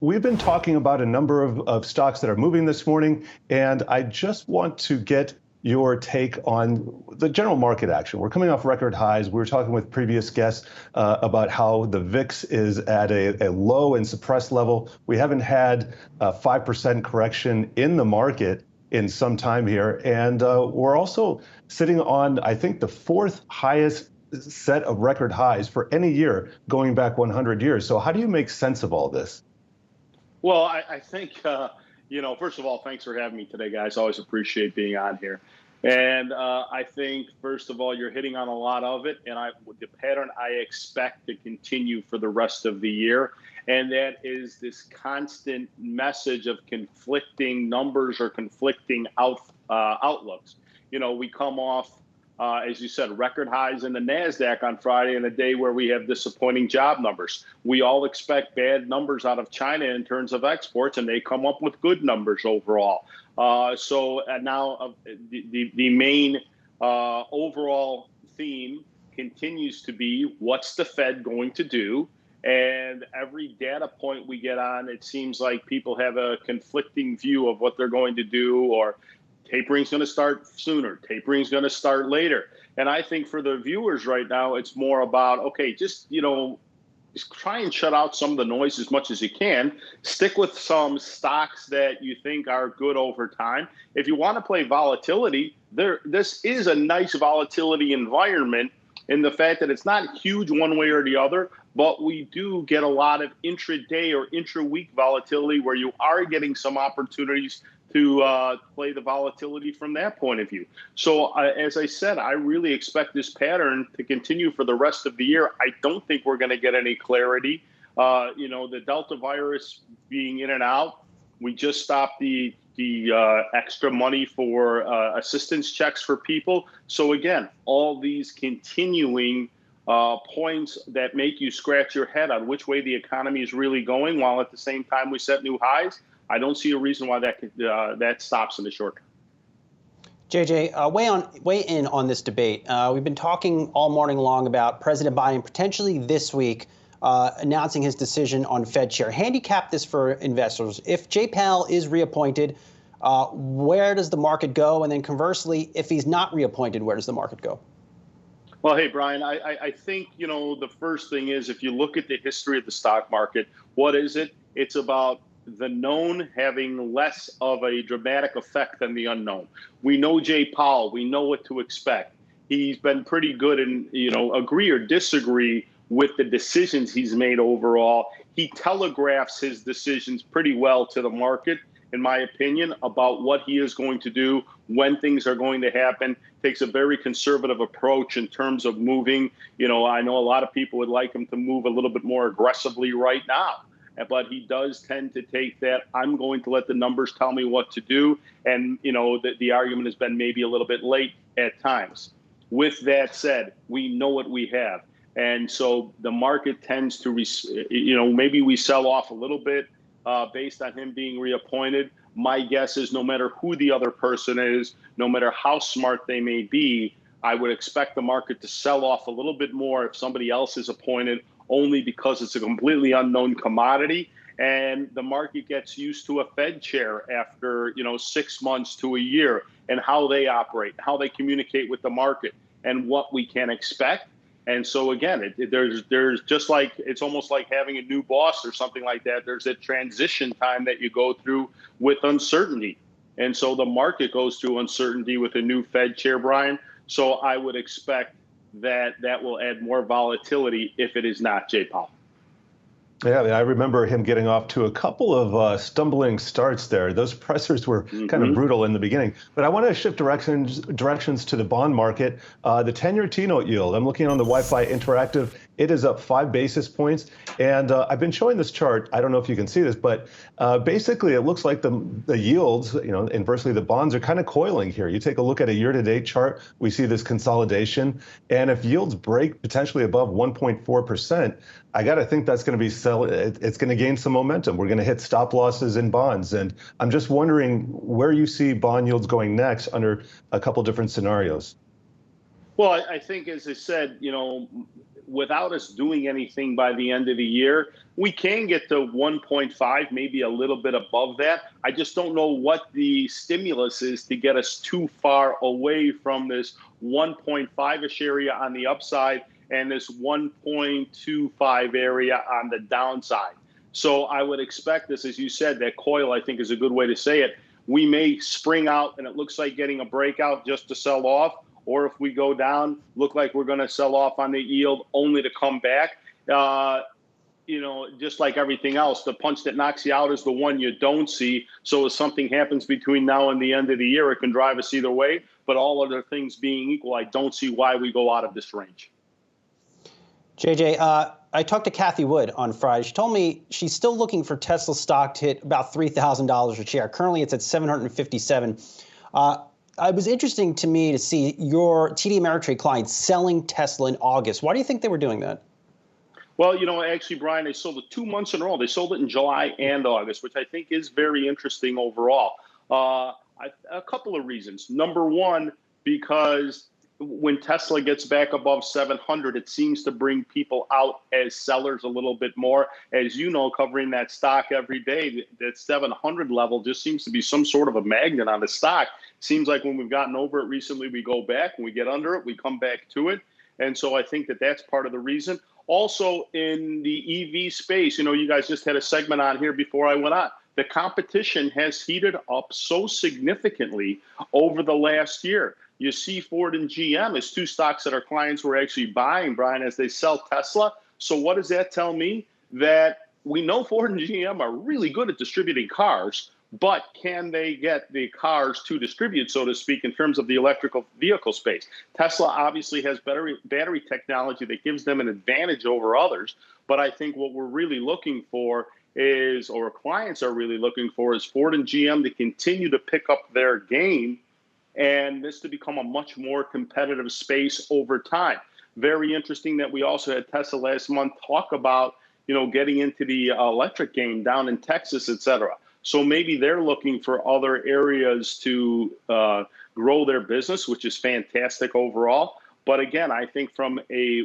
We've been talking about a number of stocks that are moving this morning, and I just want to get your take on the general market action. We're coming off record highs. We were talking with previous guests about how the VIX is at a low and suppressed level. We haven't had a 5% correction in the market in some time here. And we're also sitting on, I think, the fourth highest set of record highs for any year going back 100 years. So how do you make sense of all this? Well, I think, first of all, thanks for having me today, guys. Always appreciate being on here. And I think, first of all, you're hitting on a lot of it. And the pattern I expect to continue for the rest of the year. And that is this constant message of conflicting numbers or conflicting outlooks. We come off, as you said, record highs in the NASDAQ on Friday, in a day where we have disappointing job numbers. We all expect bad numbers out of China in terms of exports, and they come up with good numbers overall. So now the main overall theme continues to be, what's the Fed going to do? And every data point we get on, it seems like people have a conflicting view of what they're going to do, or tapering's going to start sooner, tapering's going to start later. And I think for the viewers right now, it's more about, okay, just try and shut out some of the noise as much as you can. Stick with some stocks that you think are good over time. If you want to play volatility, this is a nice volatility environment in the fact that it's not huge one way or the other, but we do get a lot of intraday or intra-week volatility where you are getting some opportunities to play the volatility from that point of view. So as I said, I really expect this pattern to continue for the rest of the year. I don't think we're going to get any clarity. The Delta virus being in and out, we just stopped the extra money for assistance checks for people. So again, all these continuing points that make you scratch your head on which way the economy is really going, while at the same time we set new highs. I don't see a reason why that stops in the short term. JJ, weigh in on this debate. We've been talking all morning long about President Biden potentially this week announcing his decision on Fed chair. Handicap this for investors. If Jay Powell is reappointed, where does the market go? And then conversely, if he's not reappointed, where does the market go? Well, hey, Brian, I think, the first thing is, if you look at the history of the stock market, what is it? It's about the known having less of a dramatic effect than the unknown. We know Jay Powell. We know what to expect. He's been pretty good in, agree or disagree with the decisions he's made overall. He telegraphs his decisions pretty well to the market, in my opinion, about what he is going to do, when things are going to happen. Takes a very conservative approach in terms of moving. I know a lot of people would like him to move a little bit more aggressively right now. But he does tend to take that, I'm going to let the numbers tell me what to do. And, the argument has been maybe a little bit late at times. With that said, we know what we have. And so the market tends to, maybe we sell off a little bit based on him being reappointed. My guess is no matter who the other person is, no matter how smart they may be, I would expect the market to sell off a little bit more if somebody else is appointed, only because it's a completely unknown commodity. And the market gets used to a Fed chair after, 6 months to a year, and how they operate, how they communicate with the market, and what we can expect. And so again, there's just like, it's almost like having a new boss or something like that. There's a transition time that you go through with uncertainty. And so the market goes through uncertainty with a new Fed chair, Brian. So I would expect that will add more volatility if it is not Jay Powell. Yeah, I remember him getting off to a couple of stumbling starts there. Those pressers were kind of brutal in the beginning. But I want to shift directions to the bond market. The 10-year T-note yield, I'm looking on the Wi-Fi Interactive. It is up 5 basis points. And I've been showing this chart. I don't know if you can see this, but basically it looks like the yields, inversely the bonds are kind of coiling here. You take a look at a year-to-date chart, we see this consolidation. And if yields break potentially above 1.4%, I got to think that's going to be it's going to gain some momentum. We're going to hit stop losses in bonds. And I'm just wondering where you see bond yields going next under a couple different scenarios. Well, I think, as I said, without us doing anything by the end of the year, we can get to 1.5, maybe a little bit above that. I just don't know what the stimulus is to get us too far away from this 1.5-ish area on the upside and this 1.25 area on the downside. So I would expect this, as you said, that coil, I think, is a good way to say it. We may spring out and it looks like getting a breakout just to sell off, or if we go down, look like we're going to sell off on the yield only to come back. Just like everything else, the punch that knocks you out is the one you don't see. So if something happens between now and the end of the year, it can drive us either way. But all other things being equal, I don't see why we go out of this range. JJ, I talked to Kathy Wood on Friday. She told me she's still looking for Tesla stock to hit about $3,000 a share. Currently, it's at $757. It was interesting to me to see your TD Ameritrade clients selling Tesla in August. Why do you think they were doing that? Well, actually, Brian, they sold it 2 months in a row. They sold it in July and August, which I think is very interesting overall. A couple of reasons. Number one, because when Tesla gets back above 700, it seems to bring people out as sellers a little bit more. As you know, covering that stock every day, that 700 level just seems to be some sort of a magnet on the stock. Seems like when we've gotten over it recently, we go back. When we get under it, we come back to it. And so I think that that's part of the reason. Also, in the EV space, you guys just had a segment on here before I went on. The competition has heated up so significantly over the last year. You see Ford and GM as two stocks that our clients were actually buying, Brian, as they sell Tesla. So what does that tell me? That we know Ford and GM are really good at distributing cars, but can they get the cars to distribute, so to speak, in terms of the electrical vehicle space? Tesla obviously has battery technology that gives them an advantage over others. But I think what we're really looking for is, or clients are really looking for, is Ford and GM to continue to pick up their game and this to become a much more competitive space over time. Very interesting that we also had Tesla last month talk about, getting into the electric game down in Texas, et cetera. So maybe they're looking for other areas to grow their business, which is fantastic overall. But again, I think from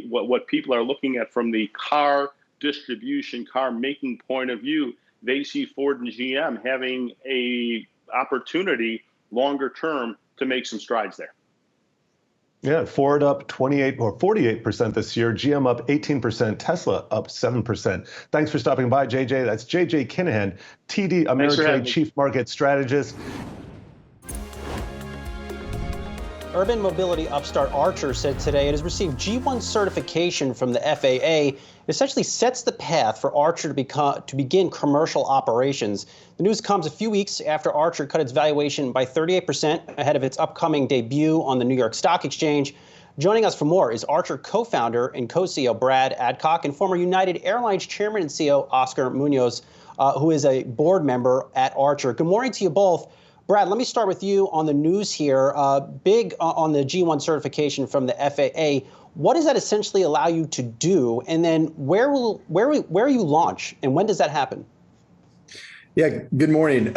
what people are looking at from the car distribution, car making point of view, they see Ford and GM having a opportunity longer term to make some strides there. Yeah, Ford up 28 or 48% this year, GM up 18%, Tesla up 7%. Thanks for stopping by, JJ. That's JJ Kinahan, TD Ameritrade Chief Market Strategist. Urban mobility upstart Archer said today it has received G1 certification from the FAA. It essentially sets the path for Archer to begin commercial operations. The news comes a few weeks after Archer cut its valuation by 38% ahead of its upcoming debut on the New York Stock Exchange. Joining us for more is Archer co-founder and co-CEO Brad Adcock and former United Airlines chairman and CEO Oscar Munoz, who is a board member at Archer. Good morning to you both. Brad, let me start with you on the news here. Big on the G1 certification from the FAA. What does that essentially allow you to do? And then where you launch, and when does that happen? Yeah, good morning.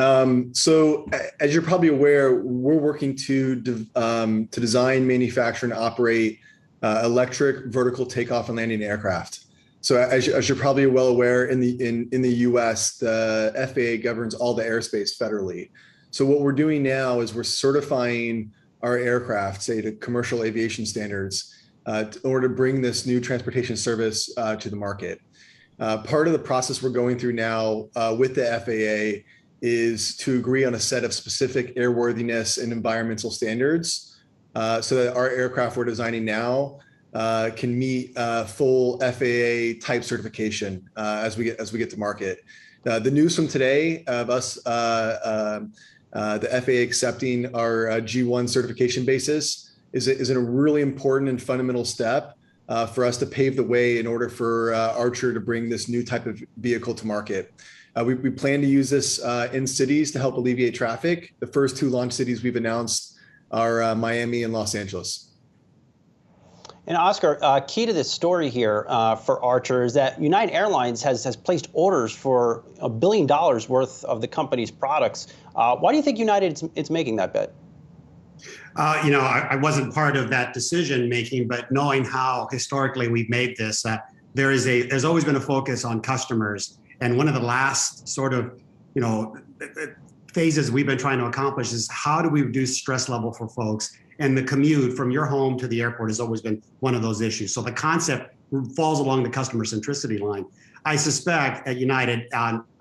So as you're probably aware, we're working to design, manufacture, and operate electric vertical takeoff and landing aircraft. So as you're probably well aware, in the U.S., the FAA governs all the airspace federally. So what we're doing now is we're certifying our aircraft, say, to commercial aviation standards, in order to bring this new transportation service to the market. Part of the process we're going through now with the FAA is to agree on a set of specific airworthiness and environmental standards so that our aircraft we're designing now can meet full FAA type certification as we get to market. The news from today of us, the FAA accepting our G1 certification basis is a really important and fundamental step for us to pave the way in order for Archer to bring this new type of vehicle to market. We plan to use this in cities to help alleviate traffic. The first two launch cities we've announced are Miami and Los Angeles. And Oscar, key to this story here for Archer is that United Airlines has placed orders for $1 billion worth of the company's products. Why do you think United is making that bet? I wasn't part of that decision making, but knowing how historically we've made this, there's always been a focus on customers. And one of the last sort of, phases we've been trying to accomplish is how do we reduce stress level for folks? And the commute from your home to the airport has always been one of those issues. So the concept falls along the customer centricity line. I suspect at United,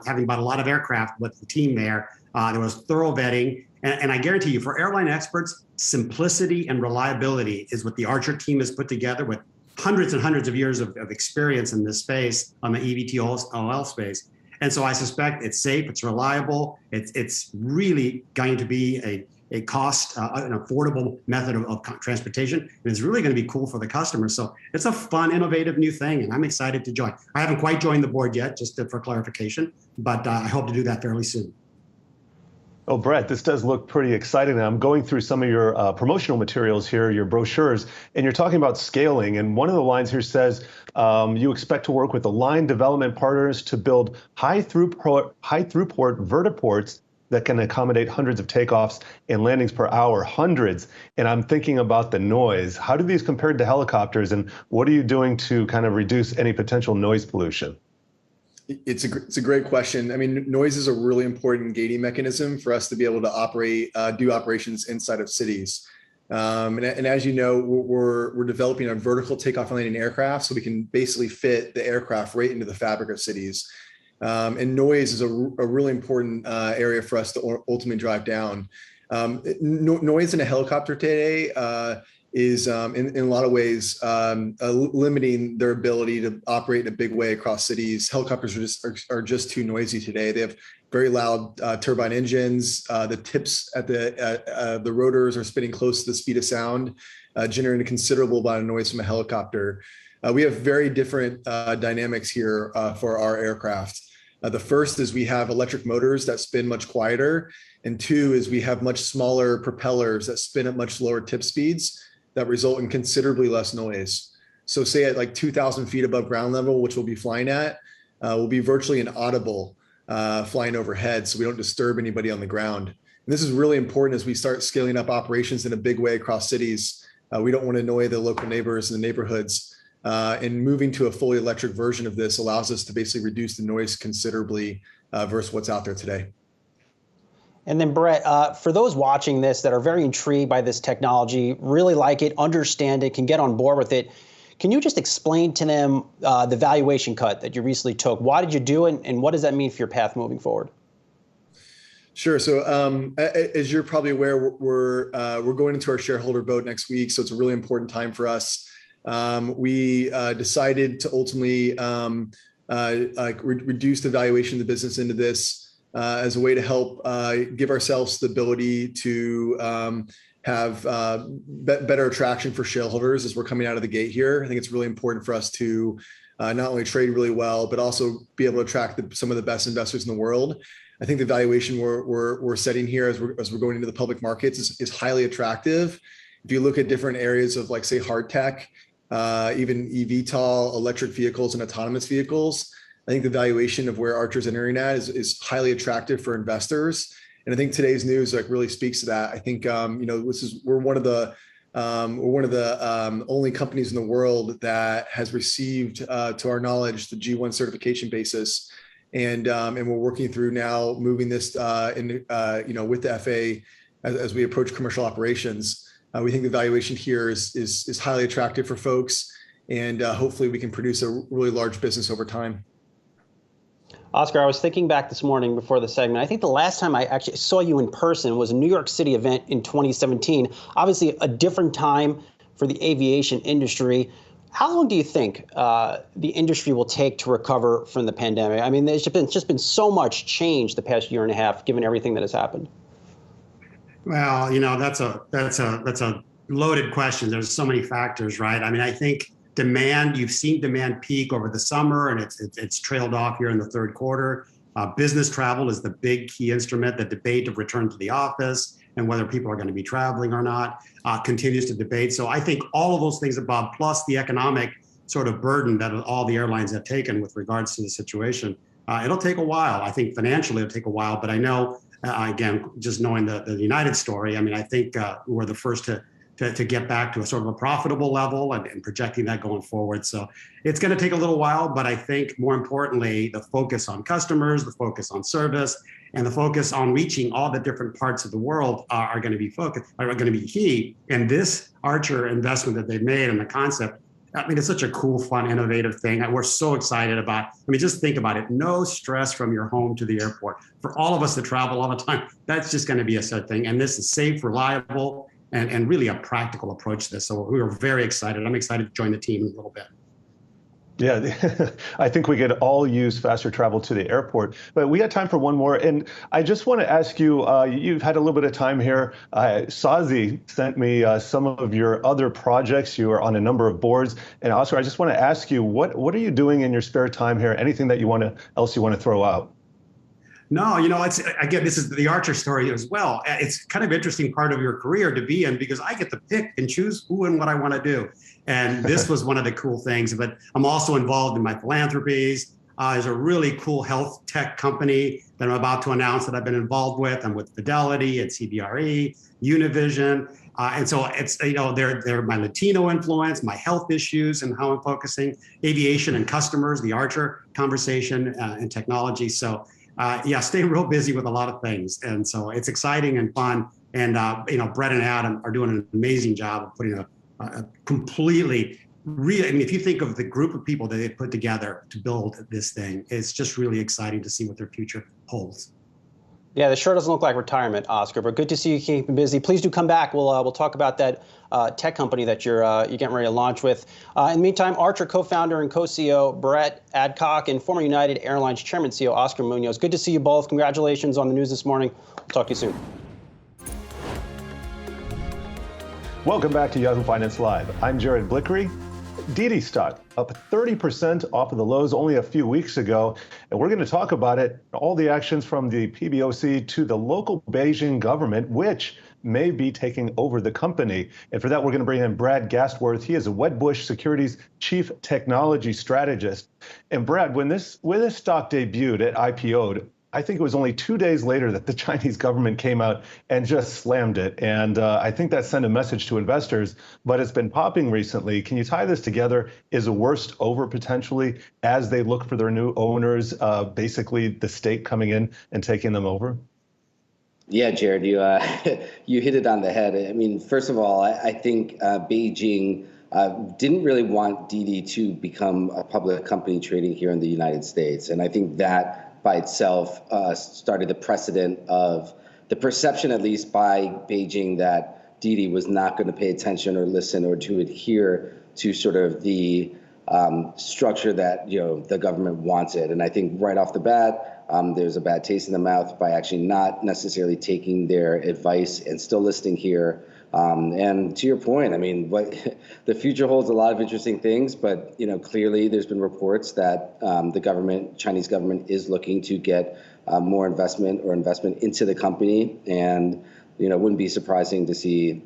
having bought a lot of aircraft with the team there was thorough vetting. And I guarantee you, for airline experts, simplicity and reliability is what the Archer team has put together with hundreds and hundreds of years of experience in this space on the eVTOL space. And so I suspect it's safe, it's reliable, it's really going to be a cost, an affordable method of transportation. And it's really going to be cool for the customer. So it's a fun, innovative new thing, and I'm excited to join. I haven't quite joined the board yet, just for clarification, but I hope to do that fairly soon. Oh, Brett, this does look pretty exciting. I'm going through some of your promotional materials here, your brochures, and you're talking about scaling. And one of the lines here says you expect to work with the line development partners to build high throughput vertiports that can accommodate hundreds of takeoffs and landings per hour, hundreds. And I'm thinking about the noise. How do these compare to helicopters, and what are you doing to kind of reduce any potential noise pollution? It's a great question. I mean, noise is a really important gating mechanism for us to be able to do operations inside of cities. And as you know, we're developing a vertical takeoff and landing aircraft, so we can basically fit the aircraft right into the fabric of cities. And noise is a really important area for us to ultimately drive down. Noise in a helicopter today is in a lot of ways limiting their ability to operate in a big way across cities. Helicopters are just too noisy today. They have very loud turbine engines. The tips at the rotors are spinning close to the speed of sound, generating a considerable amount of noise from a helicopter. We have very different dynamics here for our aircraft. The first is we have electric motors that spin much quieter, and two is we have much smaller propellers that spin at much lower tip speeds that result in considerably less noise. So say at like 2,000 feet above ground level, which we'll be flying at, will be virtually inaudible flying overhead, so we don't disturb anybody on the ground. And this is really important as we start scaling up operations in a big way across cities. We don't want to annoy the local neighbors in the neighborhoods. And moving to a fully electric version of this allows us to basically reduce the noise considerably versus what's out there today. And then, Brett, for those watching this that are very intrigued by this technology, really like it, understand it, can get on board with it, can you just explain to them the valuation cut that you recently took? Why did you do it, and what does that mean for your path moving forward? Sure. So as you're probably aware, we're going into our shareholder vote next week, so it's a really important time for us. We decided to ultimately reduce the valuation of the business into this as a way to help give ourselves the ability to have better attraction for shareholders as we're coming out of the gate here. I think it's really important for us to not only trade really well, but also be able to attract some of the best investors in the world. I think the valuation we're setting here as we're going into the public markets is highly attractive. If you look at different areas of, like, say, hard tech, even eVTOL, electric vehicles, and autonomous vehicles, I think the valuation of where Archer's entering at is highly attractive for investors. And I think today's news really speaks to that. I think we're one of the only companies in the world that has received, to our knowledge, the G1 certification basis, and we're working through now moving this with the FAA as we approach commercial operations. We think the valuation here is highly attractive for folks, and hopefully we can produce a really large business over time. Oscar, I was thinking back this morning before the segment. I think the last time I actually saw you in person was a New York City event in 2017. Obviously, a different time for the aviation industry. How long do you think the industry will take to recover from the pandemic? I mean, there's just been so much change the past year and a half, given everything that has happened. Well, that's a loaded question. There's so many factors, right? I mean, I think you've seen demand peak over the summer, and it's trailed off here in the third quarter. Business travel is the big key instrument. The debate of return to the office and whether people are going to be traveling or not continues to debate. So I think all of those things above, plus the economic sort of burden that all the airlines have taken with regards to the situation, it'll take a while. I think financially it'll take a while, but I know Again, just knowing the United story, I mean, I think we're the first to get back to a sort of a profitable level and projecting that going forward. So it's going to take a little while, but I think more importantly, the focus on customers, the focus on service, and the focus on reaching all the different parts of the world are going to be key. And this Archer investment that they've made and the concept, I mean, it's such a cool, fun, innovative thing. We're so excited about. I mean, just think about it. No stress from your home to the airport. For all of us that travel all the time, that's just going to be a sad thing. And this is safe, reliable, and really a practical approach to this. So we were very excited. I'm excited to join the team in a little bit. Yeah, I think we could all use faster travel to the airport, but we got time for one more. And I just want to ask you, you've had a little bit of time here. Sozzi sent me some of your other projects. You are on a number of boards. And Oscar, I just want to ask you, what are you doing in your spare time here? Anything that you want to throw out? No, it's, again, this is the Archer story as well. It's kind of interesting part of your career to be in because I get to pick and choose who and what I want to do. And this was one of the cool things. But I'm also involved in my philanthropies. There's a really cool health tech company that I'm about to announce that I've been involved with. I'm with Fidelity and CBRE, Univision. And so it's, they're my Latino influence, my health issues and how I'm focusing, aviation and customers, the Archer conversation and technology. So stay real busy with a lot of things. And so it's exciting and fun. And, Brett and Adam are doing an amazing job of putting a completely real, I mean, if you think of the group of people that they put together to build this thing, it's just really exciting to see what their future holds. Yeah, this sure doesn't look like retirement, Oscar, but good to see you keeping busy. Please do come back. We'll talk about that tech company that you're getting ready to launch with. In the meantime, Archer co-founder and co-CEO Brett Adcock and former United Airlines chairman CEO Oscar Munoz. Good to see you both. Congratulations on the news this morning. We'll talk to you soon. Welcome back to Yahoo Finance Live. I'm Jared Blikre. Didi stock up 30% off of the lows only a few weeks ago. And we're going to talk about it, all the actions from the PBOC to the local Beijing government, which may be taking over the company. And for that, we're going to bring in Brad Gastwirth. He is a Wedbush Securities Chief Technology Strategist. And Brad, when this stock debuted at IPO'd, I think it was only 2 days later that the Chinese government came out and just slammed it. And I think that sent a message to investors, but it's been popping recently. Can you tie this together? Is the worst over potentially as they look for their new owners, basically the state coming in and taking them over? Yeah, Jared, you hit it on the head. I mean, first of all, I think Beijing didn't really want Didi to become a public company trading here in the United States. And I think that by itself started the precedent of the perception, at least by Beijing, that Didi was not going to pay attention or listen or to adhere to sort of the structure that the government wanted. And I think right off the bat, there's a bad taste in the mouth by actually not necessarily taking their advice and still listing here. And to your point, I mean, the future holds a lot of interesting things, but clearly there's been reports that the Chinese government is looking to get more investment into the company, and it wouldn't be surprising to see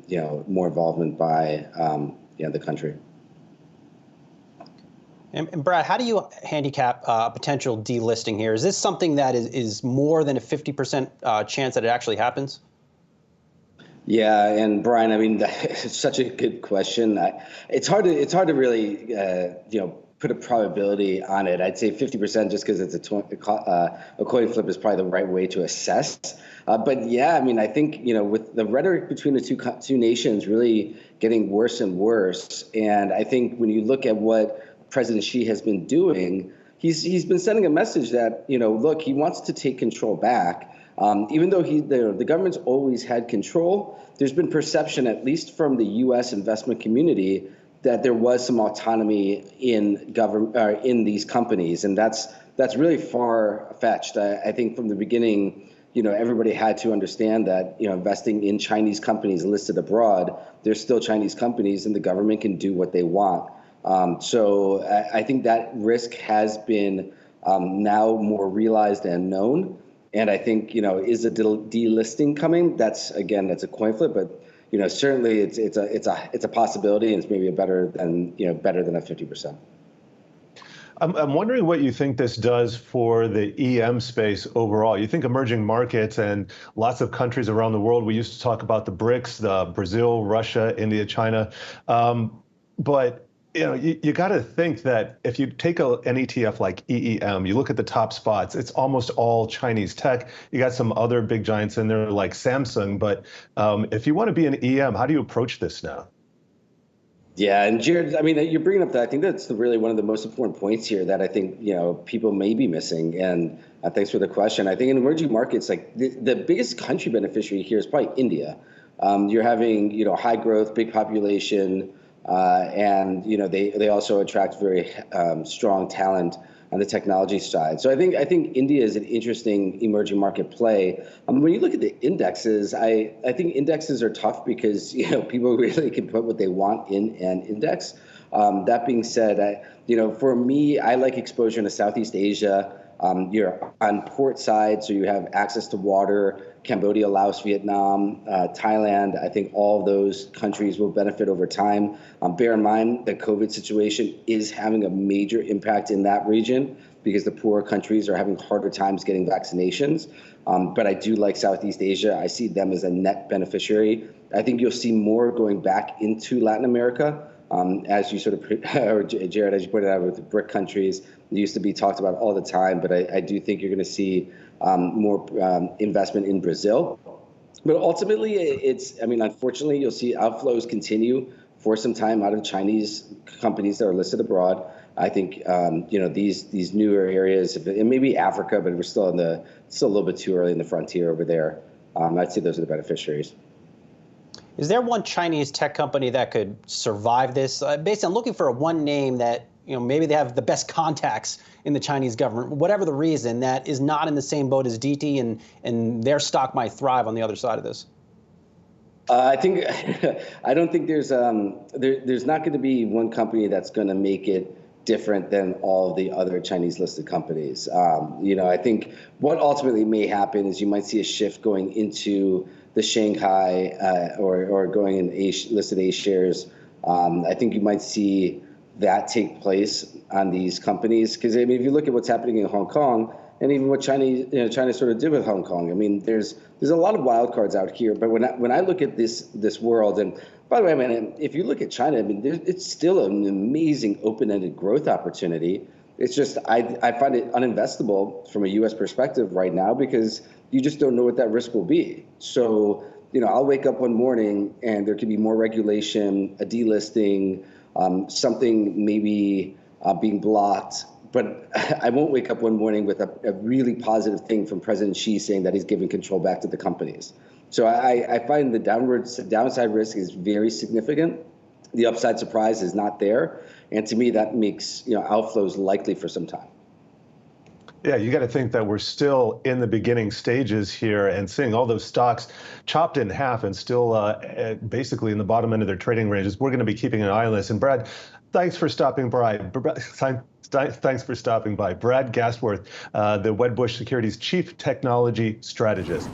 more involvement by the country. And Brad, how do you handicap potential delisting here? Is this something that is more than a 50% chance that it actually happens? Yeah, and Brian, I mean, it's such a good question. It's hard to really put a probability on it. I'd say 50% just because it's a coin flip is probably the right way to assess. But yeah, I mean, I think with the rhetoric between the two nations really getting worse and worse, and I think when you look at what President Xi has been doing, he's been sending a message that look, he wants to take control back. Even though the government's always had control, there's been perception, at least from the U.S. investment community, that there was some autonomy in these companies, and that's really far-fetched. I think from the beginning, everybody had to understand that investing in Chinese companies listed abroad, they're still Chinese companies, and the government can do what they want. So I think that risk has been now more realized and known. And I think, is a delisting coming? That's a coin flip, but certainly it's a possibility, and it's maybe better than a 50%. I'm wondering what you think this does for the EM space overall. You think emerging markets and lots of countries around the world, we used to talk about the BRICS, the Brazil, Russia, India, China. But you got to think that if you take an ETF like EEM, you look at the top spots, it's almost all Chinese tech. You got some other big giants in there like Samsung. But if you want to be an EM, how do you approach this now? Yeah, and Jared, I mean, you're bringing up that. I think that's really one of the most important points here that I think people may be missing. And thanks for the question. I think in emerging markets, like the biggest country beneficiary here is probably India. You're having high growth, big population, and they also attract very strong talent on the technology side. So I think India is an interesting emerging market play. When you look at the indexes, I think indexes are tough because people really can put what they want in an index. That being said, for me, I like exposure to Southeast Asia. You're on port side, so you have access to water. Cambodia, Laos, Vietnam, Thailand. I think all those countries will benefit over time. Bear in mind the COVID situation is having a major impact in that region because the poorer countries are having harder times getting vaccinations. But I do like Southeast Asia. I see them as a net beneficiary. I think you'll see more going back into Latin America. As you sort of, or Jared, as you pointed out with the BRIC countries, it used to be talked about all the time, but I do think you're going to see more investment in Brazil. But ultimately, unfortunately, you'll see outflows continue for some time out of Chinese companies that are listed abroad. I think, these newer areas, and maybe Africa, but we're still a little bit too early in the frontier over there. I'd say those are the beneficiaries. Is there one Chinese tech company that could survive this? Based on looking for one name that, maybe they have the best contacts in the Chinese government, whatever the reason, that is not in the same boat as Didi and their stock might thrive on the other side of this? I don't think there's not going to be one company that's going to make it different than all the other Chinese listed companies. I think what ultimately may happen is you might see a shift going into the Shanghai or going in listed A shares. I think you might see that take place on these companies because if you look at what's happening in Hong Kong and even what China sort of did with Hong Kong, there's a lot of wild cards out here. But when I look at this world, and by the way, if you look at China, it's still an amazing open-ended growth opportunity. It's just I find it uninvestable from a U.S. perspective right now because you just don't know what that risk will be. So, I'll wake up one morning and there could be more regulation, a delisting, something maybe being blocked. But I won't wake up one morning with a really positive thing from President Xi saying that he's giving control back to the companies. So I find the downside risk is very significant. The upside surprise is not there. And to me, that makes outflows likely for some time. Yeah, you got to think that we're still in the beginning stages here and seeing all those stocks chopped in half and still basically in the bottom end of their trading ranges. We're going to be keeping an eye on this. And Brad, thanks for stopping by. Thanks for stopping by. Brad Gastwirth, the Wedbush Securities Chief Technology Strategist.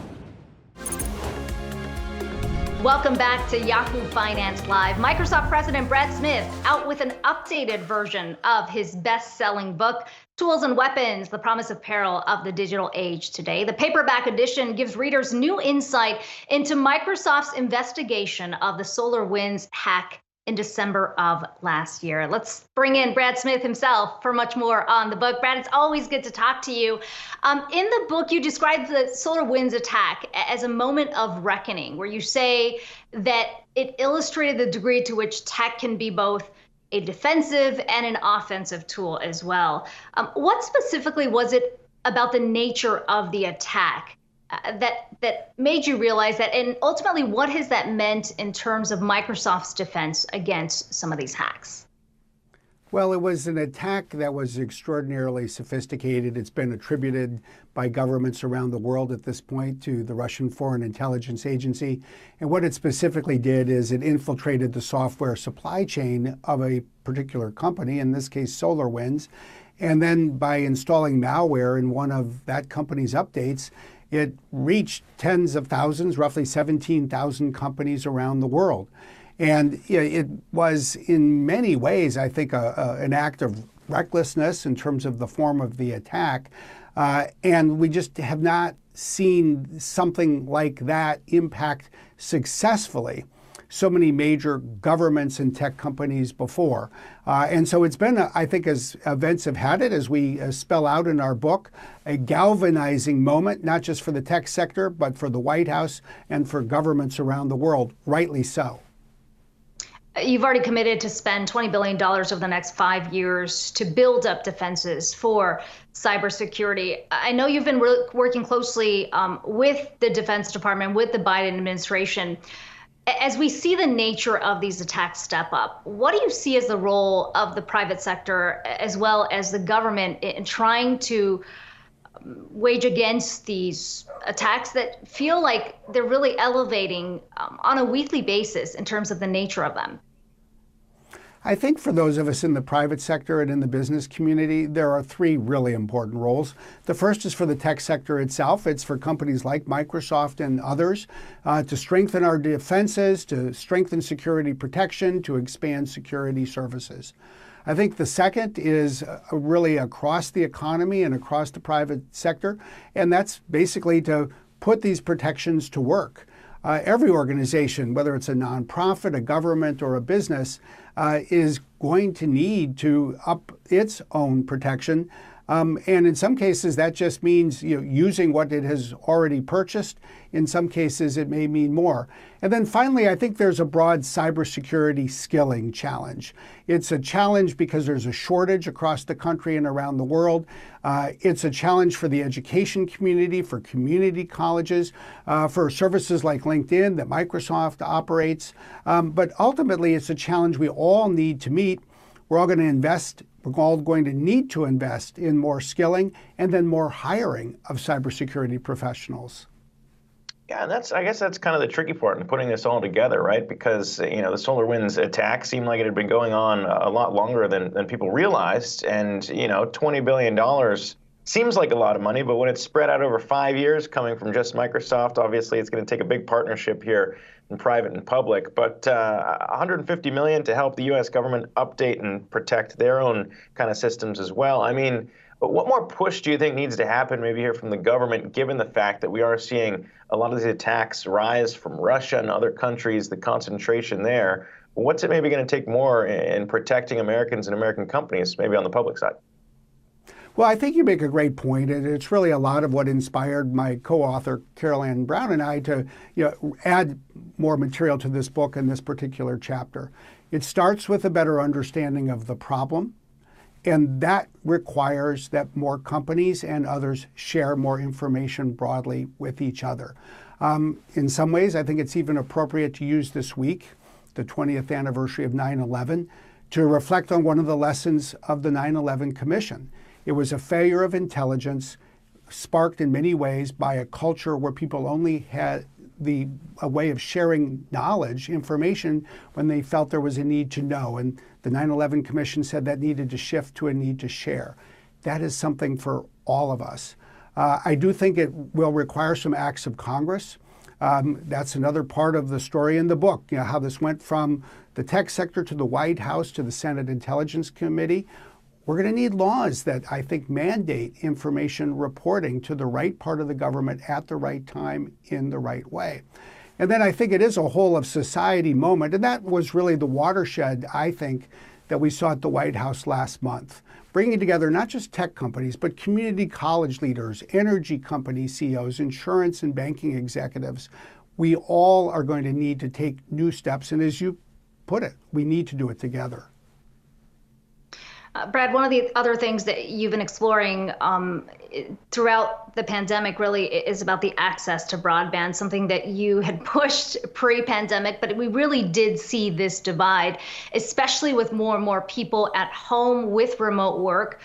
Welcome back to Yahoo Finance Live. Microsoft President Brad Smith out with an updated version of his best-selling book, Tools and Weapons, The Promise of Peril of the Digital Age Today. The paperback edition gives readers new insight into Microsoft's investigation of the SolarWinds hack in December of last year. Let's bring in Brad Smith himself for much more on the book. Brad, it's always good to talk to you. In the book, you describe the SolarWinds attack as a moment of reckoning, where you say that it illustrated the degree to which tech can be both a defensive and an offensive tool as well. What specifically was it about the nature of the attack that made you realize that, and ultimately what has that meant in terms of Microsoft's defense against some of these hacks? Well, it was an attack that was extraordinarily sophisticated. It's been attributed by governments around the world at this point to the Russian Foreign Intelligence Agency. And what it specifically did is it infiltrated the software supply chain of a particular company, in this case SolarWinds. And then by installing malware in one of that company's updates, it reached tens of thousands, roughly 17,000 companies around the world. And it was in many ways, I think, an act of recklessness in terms of the form of the attack. And we just have not seen something like that impact successfully so many major governments and tech companies before. And so it's been, I think, as events have had it, as we spell out in our book, a galvanizing moment, not just for the tech sector, but for the White House and for governments around the world, rightly so. You've already committed to spend $20 billion over the next 5 years to build up defenses for cybersecurity. I know you've been working closely with the Defense Department, with the Biden administration. As we see the nature of these attacks step up, what do you see as the role of the private sector as well as the government in trying to wage against these attacks that feel like they're really elevating on a weekly basis in terms of the nature of them? I think for those of us in the private sector and in the business community, there are three really important roles. The first is for the tech sector itself. It's for companies like Microsoft and others to strengthen our defenses, to strengthen security protection, to expand security services. I think the second is really across the economy and across the private sector, and that's basically to put these protections to work. Every organization, whether it's a nonprofit, a government, or a business, is going to need to up its own protection. And in some cases, that just means using what it has already purchased. In some cases, it may mean more. And then finally, I think there's a broad cybersecurity skilling challenge. It's a challenge because there's a shortage across the country and around the world. It's a challenge for the education community, for community colleges, for services like LinkedIn that Microsoft operates. But ultimately, it's a challenge we all need to meet. We're all going to need to invest in more skilling and then more hiring of cybersecurity professionals. Yeah, and I guess that's kind of the tricky part in putting this all together, right? Because, the SolarWinds attack seemed like it had been going on a lot longer than people realized. And, $20 billion seems like a lot of money, but when it's spread out over 5 years coming from just Microsoft, obviously it's going to take a big partnership here in private and public. But $150 million to help the U.S. government update and protect their own kind of systems as well. I mean, what more push do you think needs to happen maybe here from the government, given the fact that we are seeing a lot of these attacks rise from Russia and other countries, the concentration there? What's it maybe going to take more in protecting Americans and American companies, maybe on the public side? Well, I think you make a great point, and it's really a lot of what inspired my co-author Carol Ann Brown and I to add more material to this book and this particular chapter. It starts with a better understanding of the problem, and that requires that more companies and others share more information broadly with each other. In some ways, I think it's even appropriate to use this week, the 20th anniversary of 9/11, to reflect on one of the lessons of the 9/11 Commission. It was a failure of intelligence sparked in many ways by a culture where people only had a way of sharing knowledge, information, when they felt there was a need to know. And the 9/11 Commission said that needed to shift to a need to share. That is something for all of us. I do think it will require some acts of Congress. That's another part of the story in the book, how this went from the tech sector to the White House to the Senate Intelligence Committee. We're going to need laws that I think mandate information reporting to the right part of the government at the right time in the right way. And then I think it is a whole of society moment. And that was really the watershed, I think, that we saw at the White House last month, bringing together not just tech companies, but community college leaders, energy company CEOs, insurance and banking executives. We all are going to need to take new steps. And as you put it, we need to do it together. Brad, one of the other things that you've been exploring throughout the pandemic really is about the access to broadband, something that you had pushed pre-pandemic, but we really did see this divide, especially with more and more people at home with remote work.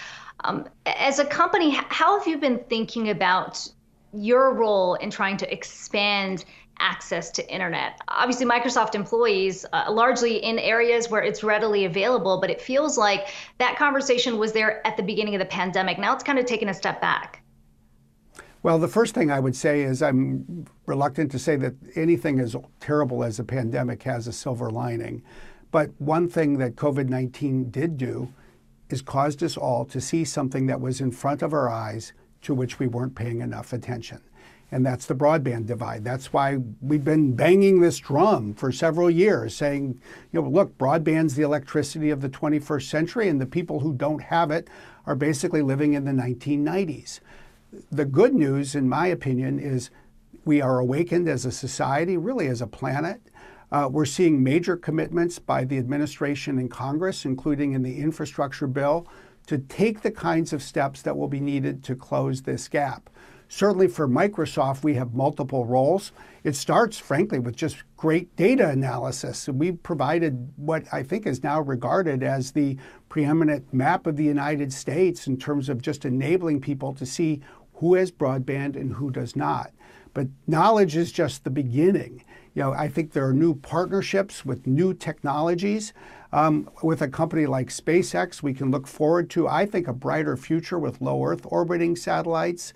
As a company, how have you been thinking about your role in trying to expand access to internet? Obviously, Microsoft employees, largely in areas where it's readily available, but it feels like that conversation was there at the beginning of the pandemic. Now it's kind of taken a step back. Well, the first thing I would say is I'm reluctant to say that anything as terrible as a pandemic has a silver lining. But one thing that COVID-19 did do has caused us all to see something that was in front of our eyes to which we weren't paying enough attention. And that's the broadband divide. That's why we've been banging this drum for several years, saying, look, broadband's the electricity of the 21st century, and the people who don't have it are basically living in the 1990s. The good news, in my opinion, is we are awakened as a society, really as a planet. We're seeing major commitments by the administration and Congress, including in the infrastructure bill, to take the kinds of steps that will be needed to close this gap. Certainly for Microsoft, we have multiple roles. It starts, frankly, with just great data analysis. We've provided what I think is now regarded as the preeminent map of the United States in terms of just enabling people to see who has broadband and who does not. But knowledge is just the beginning. I think there are new partnerships with new technologies. With a company like SpaceX, we can look forward to, I think, a brighter future with low Earth orbiting satellites,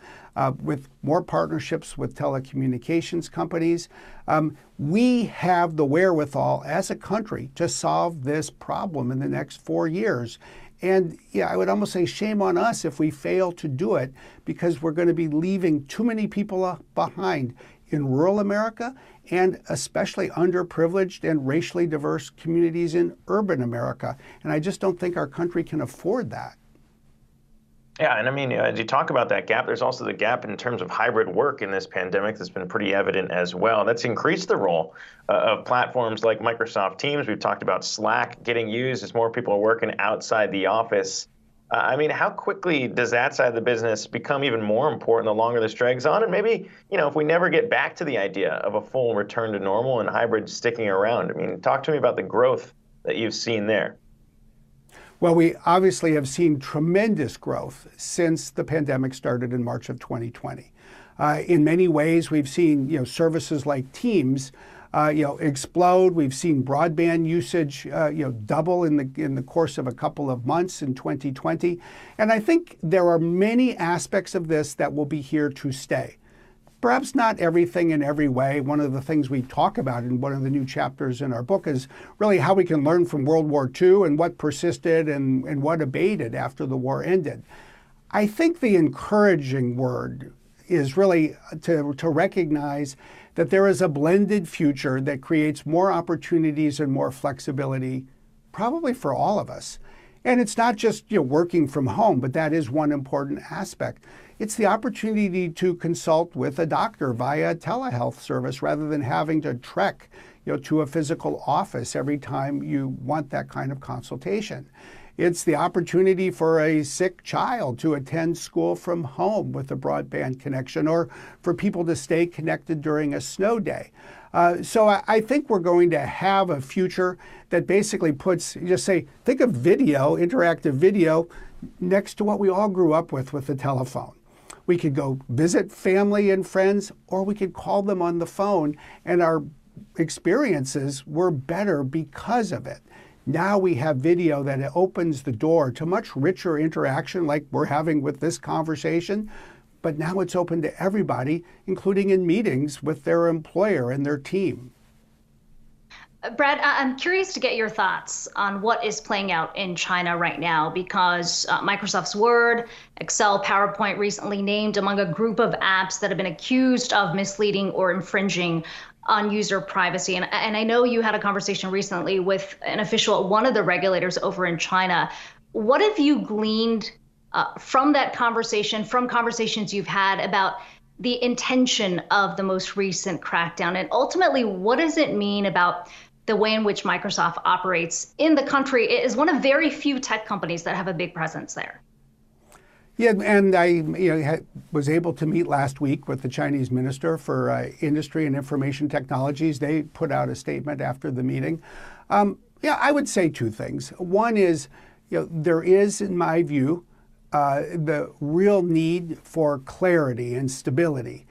with more partnerships with telecommunications companies. We have the wherewithal as a country to solve this problem in the next 4 years. And I would almost say shame on us if we fail to do it, because we're going to be leaving too many people behind in rural America, and especially underprivileged and racially diverse communities in urban America. And I just don't think our country can afford that. Yeah, and I mean, as you talk about that gap, there's also the gap in terms of hybrid work in this pandemic that's been pretty evident as well. That's increased the role of platforms like Microsoft Teams. We've talked about Slack getting used as more people are working outside the office. I mean, how quickly does that side of the business become even more important the longer this drags on? And maybe, if we never get back to the idea of a full return to normal and hybrid sticking around, I mean, talk to me about the growth that you've seen there. Well, we obviously have seen tremendous growth since the pandemic started in March of 2020. In many ways, we've seen, services like Teams, explode. We've seen broadband usage, double in the course of a couple of months in 2020. And I think there are many aspects of this that will be here to stay. Perhaps not everything in every way. One of the things we talk about in one of the new chapters in our book is really how we can learn from World War II and what persisted and what abated after the war ended. I think the encouraging word is really to recognize that there is a blended future that creates more opportunities and more flexibility, probably for all of us. And it's not just working from home, but that is one important aspect. It's the opportunity to consult with a doctor via telehealth service rather than having to trek to a physical office every time you want that kind of consultation. It's the opportunity for a sick child to attend school from home with a broadband connection, or for people to stay connected during a snow day. So I think we're going to have a future that basically puts, think of video, interactive video, next to what we all grew up with the telephone. We could go visit family and friends, or we could call them on the phone, and our experiences were better because of it. Now we have video that opens the door to much richer interaction like we're having with this conversation, but now it's open to everybody, including in meetings with their employer and their team. Brad, I'm curious to get your thoughts on what is playing out in China right now, because Microsoft's Word, Excel, PowerPoint recently named among a group of apps that have been accused of misleading or infringing on user privacy. And I know you had a conversation recently with an official at one of the regulators over in China. What have you gleaned from that conversation, from conversations you've had about the intention of the most recent crackdown? And ultimately, what does it mean about the way in which Microsoft operates in the country? It is one of very few tech companies that have a big presence there. Yeah, and I was able to meet last week with the Chinese Minister for Industry and Information Technologies. They put out a statement after the meeting. I would say two things. One is, there is, in my view, the real need for clarity and stability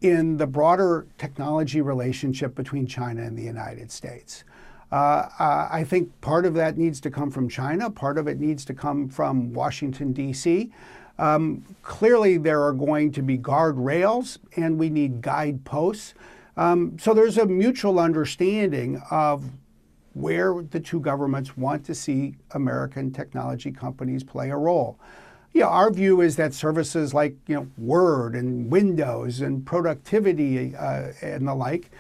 in the broader technology relationship between China and the United States. I think part of that needs to come from China. Part of it needs to come from Washington, D.C. Clearly, there are going to be guardrails, and we need guideposts. So there's a mutual understanding of where the two governments want to see American technology companies play a role. Yeah, our view is that services like Word and Windows and productivity and the like,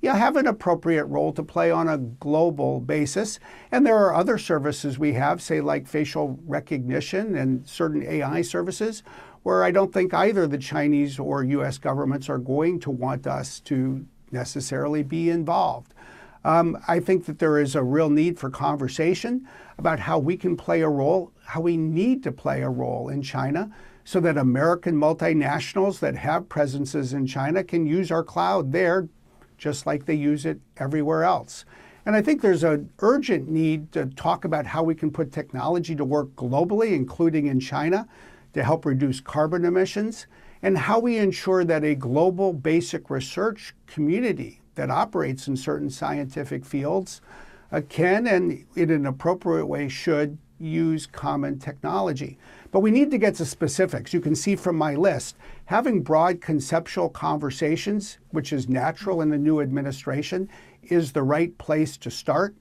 have an appropriate role to play on a global basis. And there are other services we have, say like facial recognition and certain AI services, where I don't think either the Chinese or U.S. governments are going to want us to necessarily be involved. I think that there is a real need for conversation about how we can play a role, how we need to play a role in China, so that American multinationals that have presences in China can use our cloud there just like they use it everywhere else. And I think there's an urgent need to talk about how we can put technology to work globally, including in China, to help reduce carbon emissions, and how we ensure that a global basic research community that operates in certain scientific fields can, and in an appropriate way should, use common technology. But we need to get to specifics. You can see from my list, having broad conceptual conversations, which is natural in the new administration, is the right place to start.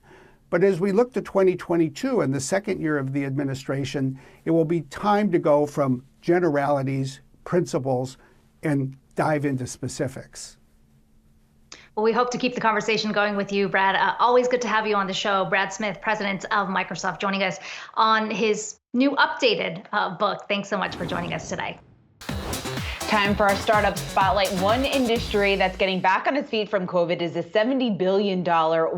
But as we look to 2022 and the second year of the administration, it will be time to go from generalities, principles, and dive into specifics. Well, we hope to keep the conversation going with you, Brad. Always good to have you on the show. Brad Smith, president of Microsoft, joining us on his new updated book. Thanks so much for joining us today. Time for our startup spotlight. One industry that's getting back on its feet from COVID is the $70 billion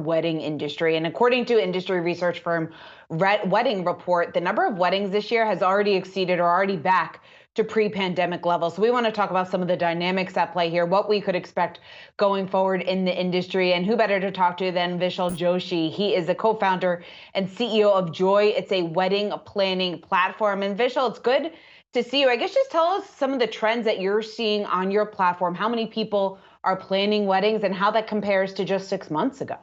wedding industry. And according to industry research firm Wedding Report, the number of weddings this year has already exceeded or already back to pre-pandemic levels. So we want to talk about some of the dynamics at play here, what we could expect going forward in the industry, and who better to talk to than Vishal Joshi. He is the co-founder and CEO of Joy. It's a wedding planning platform. And Vishal, it's good to see you. I guess just tell us some of the trends that you're seeing on your platform, how many people are planning weddings, and how that compares to just 6 months ago.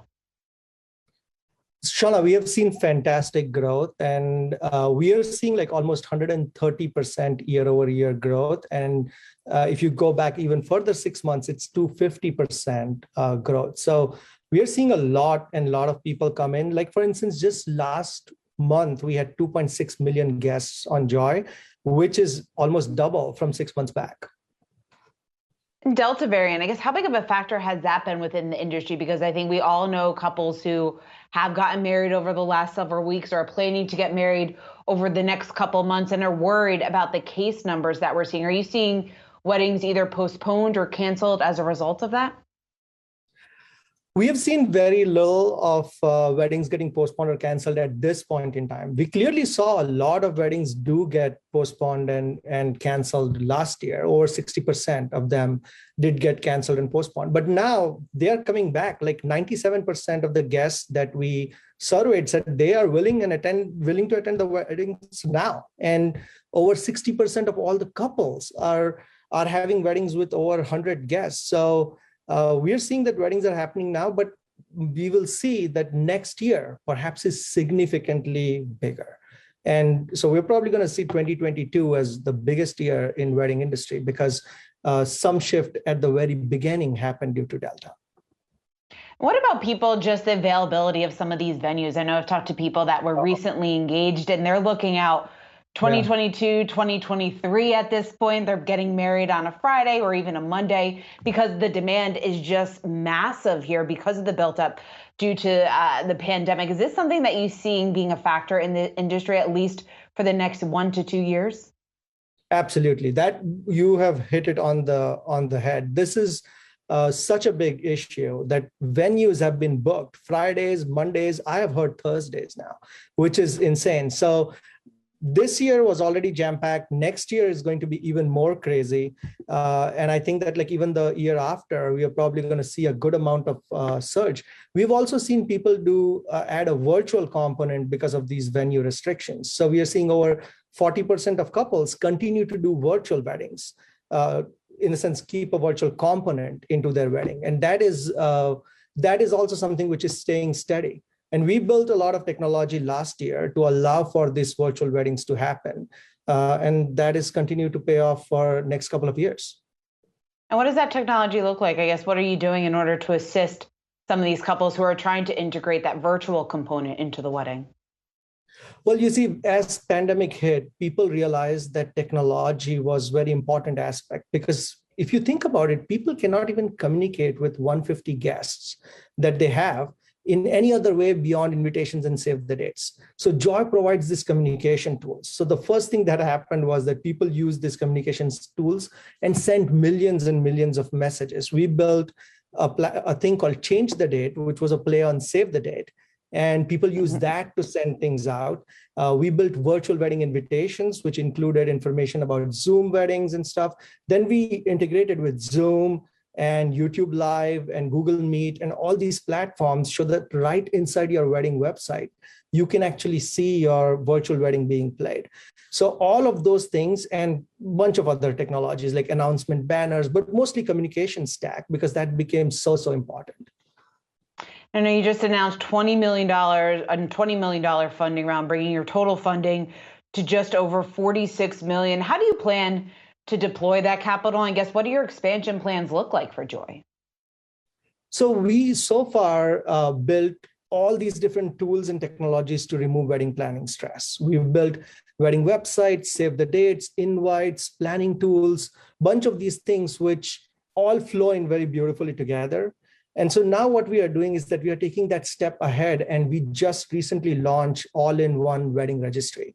Shauna, we have seen fantastic growth, and we are seeing like almost 130% year-over-year growth. And if you go back even further 6 months, it's 250% growth. So we are seeing a lot of people come in. Like, for instance, just last month, we had 2.6 million guests on Joy, which is almost double from 6 months back. Delta variant, I guess, how big of a factor has that been within the industry? Because I think we all know couples who have gotten married over the last several weeks or are planning to get married over the next couple months and are worried about the case numbers that we're seeing. Are you seeing weddings either postponed or canceled as a result of that? We have seen very little of weddings getting postponed or canceled at this point in time. We clearly saw a lot of weddings do get postponed and canceled last year. Over 60% of them did get canceled and postponed. But now they are coming back. Like 97% of the guests that we surveyed said they are willing to attend the weddings now. And over 60% of all the couples are having weddings with over 100 guests. So we are seeing that weddings are happening now, but we will see that next year perhaps is significantly bigger. And so we're probably going to see 2022 as the biggest year in wedding industry because some shift at the very beginning happened due to Delta. What about people, just the availability of some of these venues? I know I've talked to people that were recently engaged and they're looking out 2022, 2023 at this point. They're getting married on a Friday or even a Monday because the demand is just massive here because of the built up due to the pandemic. Is this something that you're seeing being a factor in the industry, at least for the next 1 to 2 years? Absolutely. That you have hit it on the head. This is such a big issue that venues have been booked Fridays, Mondays. I have heard Thursdays now, which is insane. So this year was already jam-packed. Next year is going to be even more crazy. And I think that like even the year after, we are probably going to see a good amount of surge. We've also seen people add a virtual component because of these venue restrictions. So we are seeing over 40% of couples continue to do virtual weddings, in a sense, keep a virtual component into their wedding. And that is also something which is staying steady. And we built a lot of technology last year to allow for these virtual weddings to happen. And that is continued to pay off for next couple of years. And what does that technology look like? I guess, what are you doing in order to assist some of these couples who are trying to integrate that virtual component into the wedding? Well, you see, as pandemic hit, people realized that technology was very important aspect, because if you think about it, people cannot even communicate with 150 guests that they have in any other way beyond invitations and save the dates. So Joy provides this communication tools. So the first thing that happened was that people used these communications tools and sent millions and millions of messages. We built a thing called Change the Date, which was a play on Save the Date. And people use that to send things out. We built virtual wedding invitations, which included information about Zoom weddings and stuff. Then we integrated with Zoom and YouTube Live and Google Meet and all these platforms, so that right inside your wedding website, you can actually see your virtual wedding being played. So all of those things and a bunch of other technologies like announcement banners, but mostly communication stack, because that became so important. I know you just announced $20 million funding round, bringing your total funding to just over $46 million. How do you plan to deploy that capital? And I guess, what do your expansion plans look like for Joy? So we so far built all these different tools and technologies to remove wedding planning stress. We've built wedding websites, save the dates, invites, planning tools, bunch of these things which all flow in very beautifully together. And so now what we are doing is that we are taking that step ahead, and we just recently launched all-in-one wedding registry.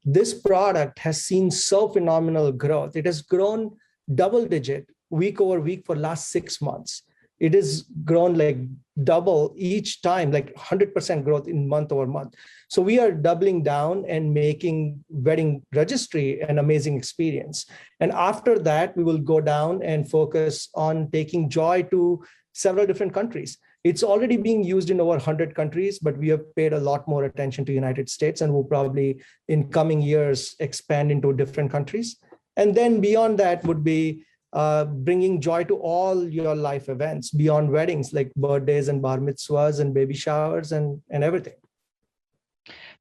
This product has seen so phenomenal growth. It has grown double-digit week over week for last 6 months. It has grown like double each time, like 100% growth in month over month. So we are doubling down and making wedding registry an amazing experience. And after that, we will go down and focus on taking Joy to several different countries. It's already being used in over 100 countries, but we have paid a lot more attention to United States, and we'll probably in coming years expand into different countries. And then beyond that would be bringing Joy to all your life events beyond weddings, like birthdays and bar mitzvahs and baby showers and everything.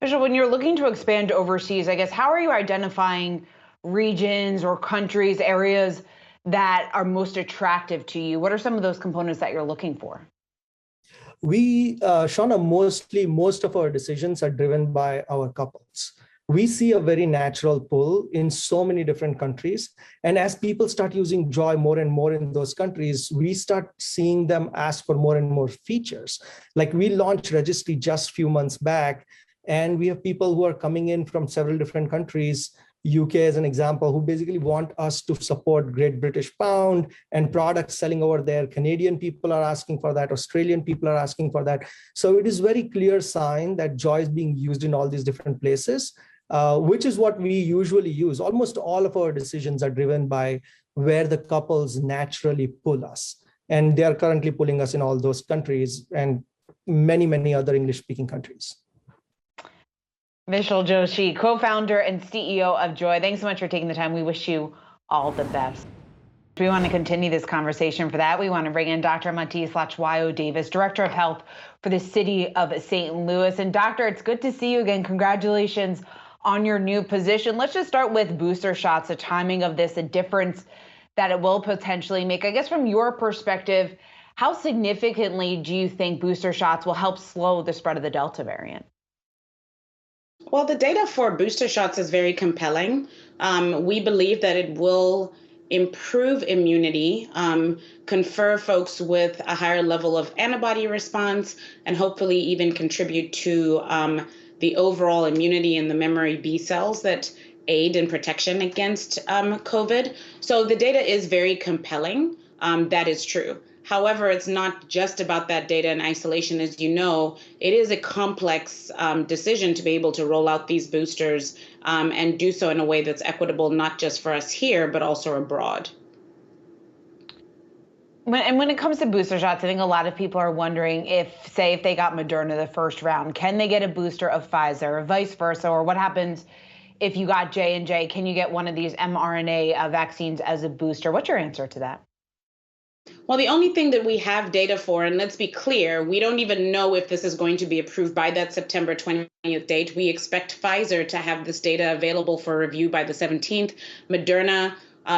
Vishal, when you're looking to expand overseas, I guess, how are you identifying regions or countries, areas that are most attractive to you? What are some of those components that you're looking for? We, Shauna, most of our decisions are driven by our couples. We see a very natural pull in so many different countries. And as people start using Joy more and more in those countries, we start seeing them ask for more and more features. Like we launched registry just a few months back, and we have people who are coming in from several different countries, UK as an example, who basically want us to support Great British Pound and products selling over there. Canadian people are asking for that. Australian people are asking for that. So it is very clear sign that Joy is being used in all these different places, which is what we usually use. Almost all of our decisions are driven by where the couples naturally pull us. And they are currently pulling us in all those countries and many, many other English-speaking countries. Vishal Joshi, co-founder and CEO of Joy, thanks so much for taking the time. We wish you all the best. We want to continue this conversation. For that, we want to bring in Dr. Matthias Lachwayo-Davis, Director of Health for the City of St. Louis. And Doctor, it's good to see you again. Congratulations on your new position. Let's just start with booster shots, the timing of this, the difference that it will potentially make. I guess from your perspective, how significantly do you think booster shots will help slow the spread of the Delta variant? Well, the data for booster shots is very compelling. We believe that it will improve immunity, confer folks with a higher level of antibody response, and hopefully even contribute to the overall immunity in the memory B cells that aid in protection against COVID. So the data is very compelling. That is true. However, it's not just about that data in isolation. As you know, it is a complex decision to be able to roll out these boosters and do so in a way that's equitable, not just for us here, but also abroad. When it comes to booster shots, I think a lot of people are wondering if they got Moderna the first round, can they get a booster of Pfizer or vice versa? Or what happens if you got J&J? Can you get one of these mRNA vaccines as a booster? What's your answer to that? Well, the only thing that we have data for, and let's be clear, we don't even know if this is going to be approved by that September 20th date. We expect Pfizer to have this data available for review by the 17th. Moderna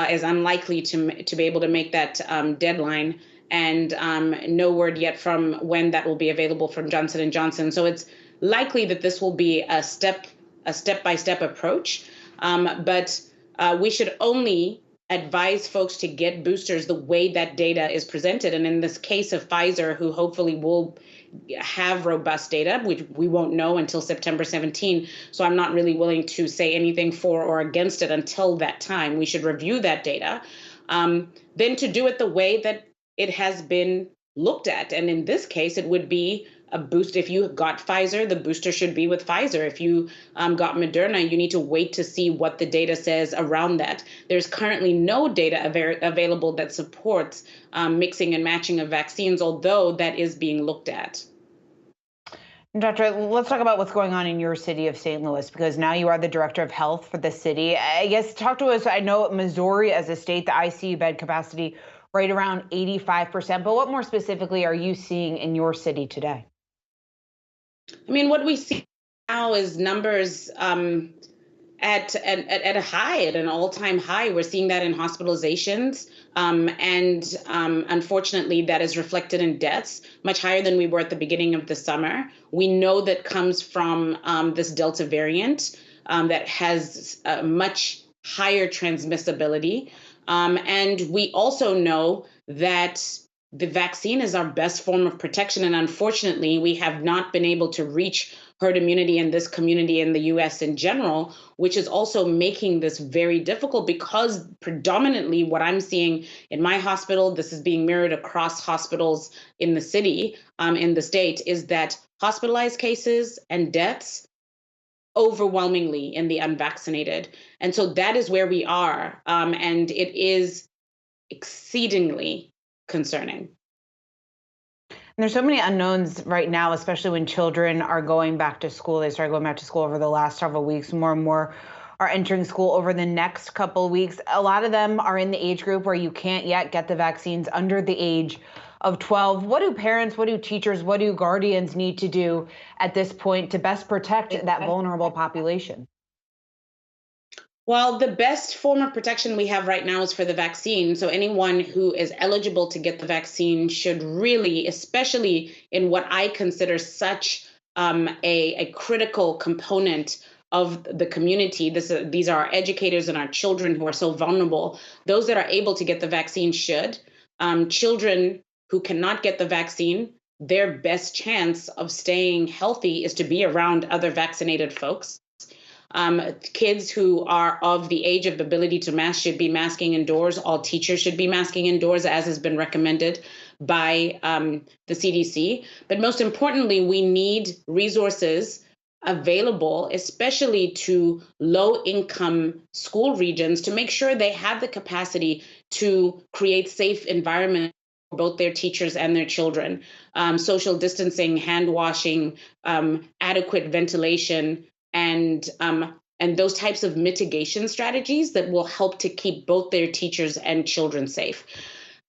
is unlikely to be able to make that deadline. and no word yet from when that will be available from Johnson & Johnson. So it's likely that this will be a step-by-step approach, but we should only advise folks to get boosters the way that data is presented. And in this case of Pfizer, who hopefully will have robust data, which we won't know until September 17. So I'm not really willing to say anything for or against it until that time. We should review that data. Then to do it the way that it has been looked at. And in this case, it would be a boost. If you got Pfizer, the booster should be with Pfizer. If you got Moderna, you need to wait to see what the data says around that. There's currently no data available that supports mixing and matching of vaccines, although that is being looked at. Doctor, let's talk about what's going on in your city of St. Louis, because now you are the director of health for the city. I guess talk to us. I know Missouri as a state, the ICU bed capacity right around 85%, but what more specifically are you seeing in your city today? I mean, what we see now is numbers at a high, at an all-time high. We're seeing that in hospitalizations, and unfortunately, that is reflected in deaths, much higher than we were at the beginning of the summer. We know that comes from this Delta variant that has much higher transmissibility, and we also know that the vaccine is our best form of protection. And unfortunately, we have not been able to reach herd immunity in this community in the US in general, which is also making this very difficult, because predominantly what I'm seeing in my hospital, this is being mirrored across hospitals in the city, in the state, is that hospitalized cases and deaths overwhelmingly in the unvaccinated. And so that is where we are. And it is exceedingly concerning. And there's so many unknowns right now, especially when children are going back to school. They started going back to school over the last several weeks. More and more are entering school over the next couple of weeks. A lot of them are in the age group where you can't yet get the vaccines under the age of 12. What do parents, what do teachers, what do guardians need to do at this point to best protect that vulnerable population? Well, the best form of protection we have right now is for the vaccine. So anyone who is eligible to get the vaccine should really, especially in what I consider such a critical component of the community, these are our educators and our children who are so vulnerable. Those that are able to get the vaccine should. Children who cannot get the vaccine, their best chance of staying healthy is to be around other vaccinated folks. Kids who are of the age of ability to mask should be masking indoors. All teachers should be masking indoors, as has been recommended by the CDC. But most importantly, we need resources available, especially to low-income school regions, to make sure they have the capacity to create safe environments for both their teachers and their children. Social distancing, hand washing, adequate ventilation, and those types of mitigation strategies that will help to keep both their teachers and children safe.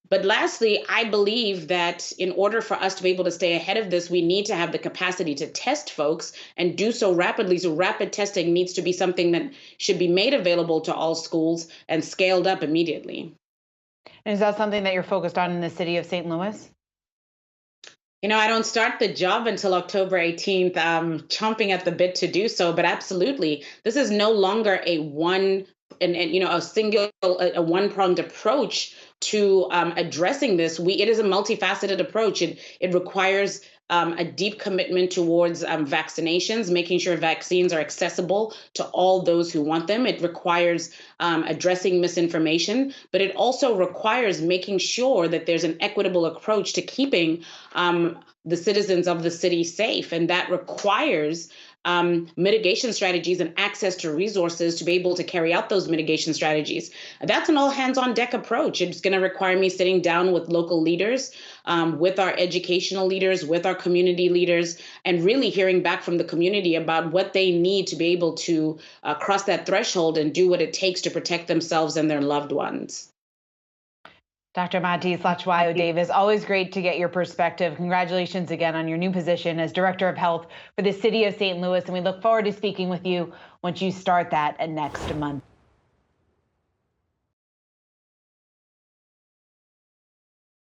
But lastly, I believe that in order for us to be able to stay ahead of this, we need to have the capacity to test folks and do so rapidly. So rapid testing needs to be something that should be made available to all schools and scaled up immediately. And is that something that you're focused on in the city of St. Louis? You know, I don't start the job until October 18th, chomping at the bit to do so, but absolutely, this is no longer a one-pronged approach to addressing this. It is a multifaceted approach. It requires a deep commitment towards vaccinations, making sure vaccines are accessible to all those who want them. It requires addressing misinformation, but it also requires making sure that there's an equitable approach to keeping the citizens of the city safe. And that requires mitigation strategies and access to resources to be able to carry out those mitigation strategies. That's an all hands on deck approach. It's going to require me sitting down with local leaders, with our educational leaders, with our community leaders, and really hearing back from the community about what they need to be able to cross that threshold and do what it takes to protect themselves and their loved ones. Dr. Madhiz Lachwayo-Davis, always great to get your perspective. Congratulations again on your new position as Director of Health for the City of St. Louis, and we look forward to speaking with you once you start that next month.